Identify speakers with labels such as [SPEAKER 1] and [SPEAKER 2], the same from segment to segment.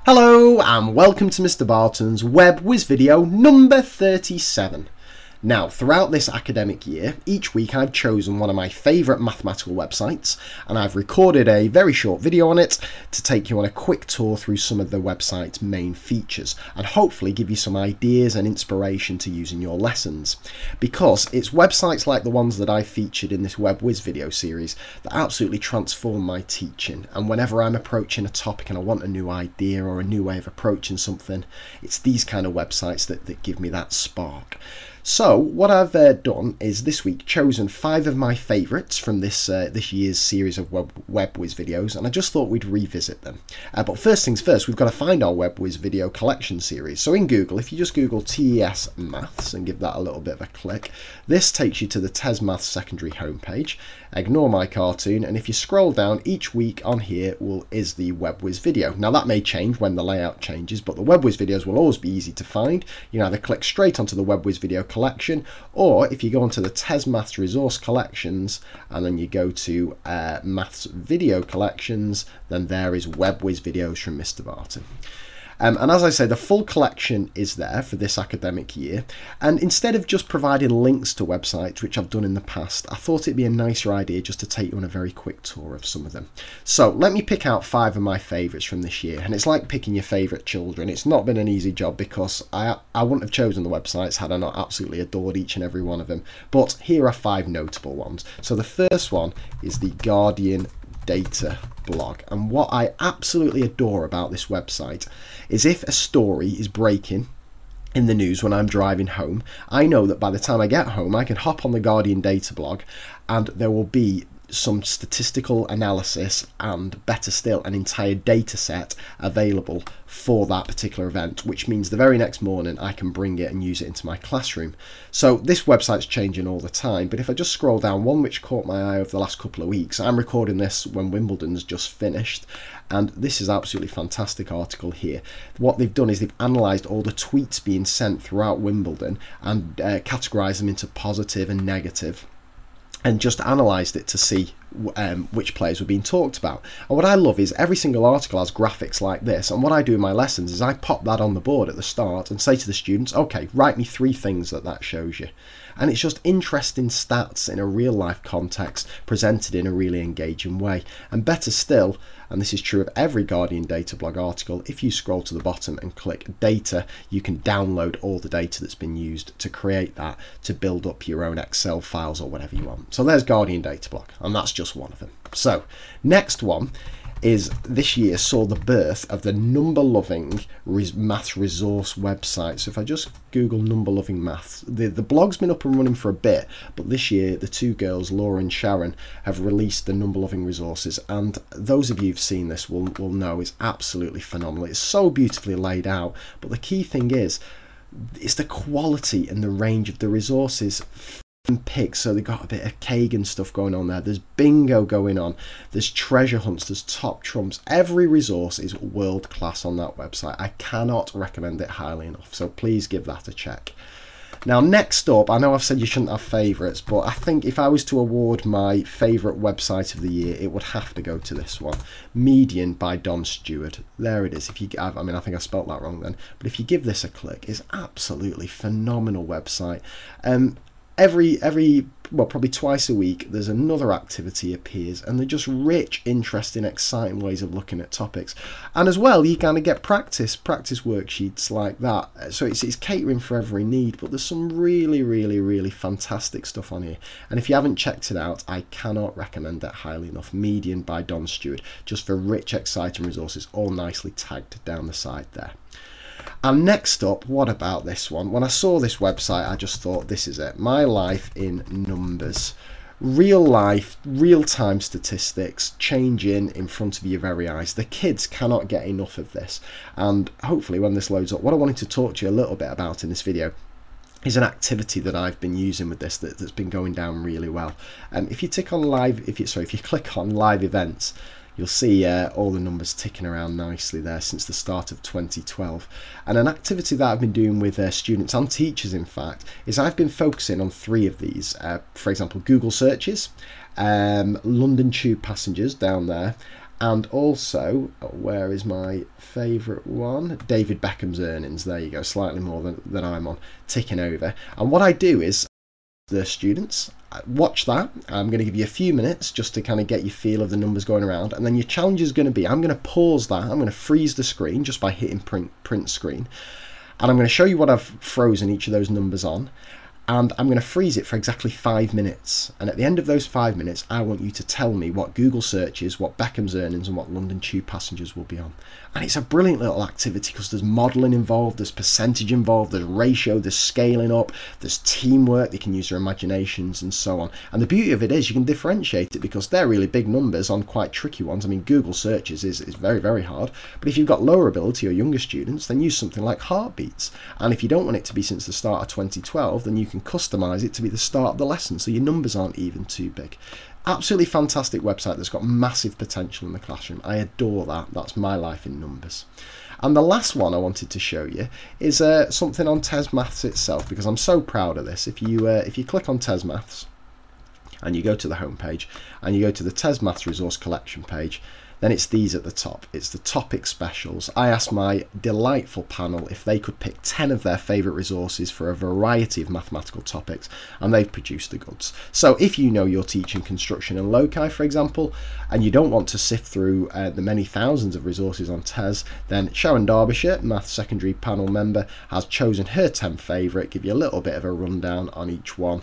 [SPEAKER 1] Hello and welcome to Mr. Barton's Web Whizz video number 37. Now, throughout this academic year, each week I've chosen one of my favourite mathematical websites and I've recorded a very short video on it to take you on a quick tour through some of the website's main features and hopefully give you some ideas and inspiration to use in your lessons. Because it's websites like the ones that I featured in this Web Whizz video series that absolutely transform my teaching, and whenever I'm approaching a topic and I want a new idea or a new way of approaching something, it's these kind of websites that give me that spark. So what I've done is this week chosen 5 of my favourites from this year's series of Web Whizz videos, and I just thought we'd revisit them. But first things first, we've got to find our Web Whizz video collection series. So in Google, if you just Google TAZ Maths and give that a little bit of a click, this takes you to the TAZ Maths secondary homepage. Ignore my cartoon, and if you scroll down, each week on here is the Web Whizz video. Now that may change when the layout changes, but the Web Whizz videos will always be easy to find. You can either click straight onto the Web Whizz video collection, or if you go onto the TAZ Maths resource collections and then you go to Maths video collections, then there is Web Whizz videos from Mr. Barton. And as I say, the full collection is there for this academic year, and instead of just providing links to websites, which I've done in the past, I thought it'd be a nicer idea just to take you on a very quick tour of some of them. So let me pick out 5 of my favourites from this year, and it's like picking your favourite children. It's not been an easy job because I wouldn't have chosen the websites had I not absolutely adored each and every one of them, but here are 5 notable ones. So the first one is the Guardian data blog, and what I absolutely adore about this website is if a story is breaking in the news when I'm driving home, I know that by the time I get home I can hop on the Guardian data blog and there will be some statistical analysis and, better still, an entire data set available for that particular event, which means the very next morning I can bring it and use it into my classroom. So this website's changing all the time, but if I just scroll down, one which caught my eye over the last couple of weeks, I'm recording this when Wimbledon's just finished, and this is absolutely fantastic article here. What they've done is they've analysed all the tweets being sent throughout Wimbledon and categorised them into positive and negative, and just analysed it to see which players were being talked about. And what I love is every single article has graphics like this, and what I do in my lessons is I pop that on the board at the start and say to the students, okay, write me 3 things that shows you. And it's just interesting stats in a real life context presented in a really engaging way. And better still, and this is true of every Guardian data blog article, if you scroll to the bottom and click data, you can download all the data that's been used to create that, to build up your own Excel files or whatever you want. So there's Guardian data blog, and that's just one of them. So next one is this year saw the birth of the number-loving maths resource website. So if I just Google number-loving maths, the blog's been up and running for a bit, but this year the 2 girls, Laura and Sharon, have released the number-loving resources, and those of you who've seen this will know it's absolutely phenomenal. It's so beautifully laid out, but the key thing is it's the quality and the range of the resources and picks. So they've got a bit of Kagan stuff going on there, there's bingo going on, there's treasure hunts, there's top trumps. Every resource is world class on that website. I cannot recommend it highly enough, so please give that a check. Now next up, I know I've said you shouldn't have favourites, but I think if I was to award my favourite website of the year, it would have to go to this one, Median by Don Stewart. There it is. If you, I think I spelt that wrong then, but if you give this a click, it's absolutely phenomenal website. Well, probably twice a week there's another activity appears, and they're just rich, interesting, exciting ways of looking at topics. And as well, you kind of get practice worksheets like that. So it's catering for every need, but there's some really fantastic stuff on here, and if you haven't checked it out, I cannot recommend it highly enough. Median by Don Stewart, just for rich, exciting resources, all nicely tagged down the side there. And next up, what about this one? When I saw this website, I just thought, this is it. My life in numbers. Real life, real-time statistics changing in front of your very eyes. The kids cannot get enough of this. And hopefully when this loads up, what I wanted to talk to you a little bit about in this video is an activity that I've been using with this that's been going down really well. If you click on live events, you'll see all the numbers ticking around nicely there since the start of 2012. And an activity that I've been doing with students and teachers, in fact, is I've been focusing on 3 of these. For example, Google searches, London Tube passengers down there, And also, where is my favourite one? David Beckham's earnings. There you go, slightly more than I'm on, ticking over. And what I do is, the students, watch that. I'm going to give you a few minutes just to kind of get your feel of the numbers going around, and then your challenge is going to be, I'm going to pause that, I'm going to freeze the screen just by hitting print screen, and I'm going to show you what I've frozen each of those numbers on, and I'm going to freeze it for exactly 5 minutes. And at the end of those 5 minutes, I want you to tell me what Google searches, what Beckham's earnings, and what London Tube passengers will be on. And it's a brilliant little activity because there's modelling involved, there's percentage involved, there's ratio, there's scaling up, there's teamwork, they can use their imaginations and so on. And the beauty of it is you can differentiate it because they're really big numbers on quite tricky ones. I mean, Google searches is very, very hard. But if you've got lower ability or younger students, then use something like heartbeats. And if you don't want it to be since the start of 2012, then you can customize it to be the start of the lesson so your numbers aren't even too big. Absolutely fantastic website that's got massive potential in the classroom. I adore that. That's my life in numbers. And the last one I wanted to show you is something on TAZ Maths itself, because I'm so proud of this. If you click on TAZ Maths and you go to the home page and you go to the TAZ Maths resource collection page, then it's these at the top. It's the topic specials. I asked my delightful panel if they could pick 10 of their favourite resources for a variety of mathematical topics, and they've produced the goods. So if you know you're teaching construction and loci, for example, and you don't want to sift through the many thousands of resources on TAZ, then Sharon Derbyshire, Maths Secondary panel member, has chosen her 10 favourite, give you a little bit of a rundown on each one.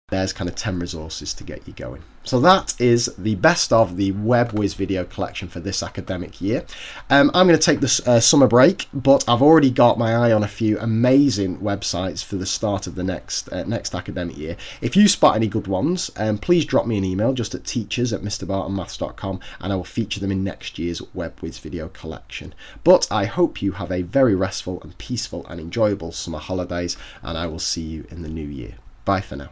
[SPEAKER 1] There's kind of 10 resources to get you going. So that is the best of the Web Whizz video collection for this academic year. I'm going to take this summer break, but I've already got my eye on a few amazing websites for the start of the next academic year. If you spot any good ones, please drop me an email just at teachers@mrbartonmaths.com, and I will feature them in next year's Web Whizz video collection. But I hope you have a very restful and peaceful and enjoyable summer holidays, and I will see you in the new year. Bye for now.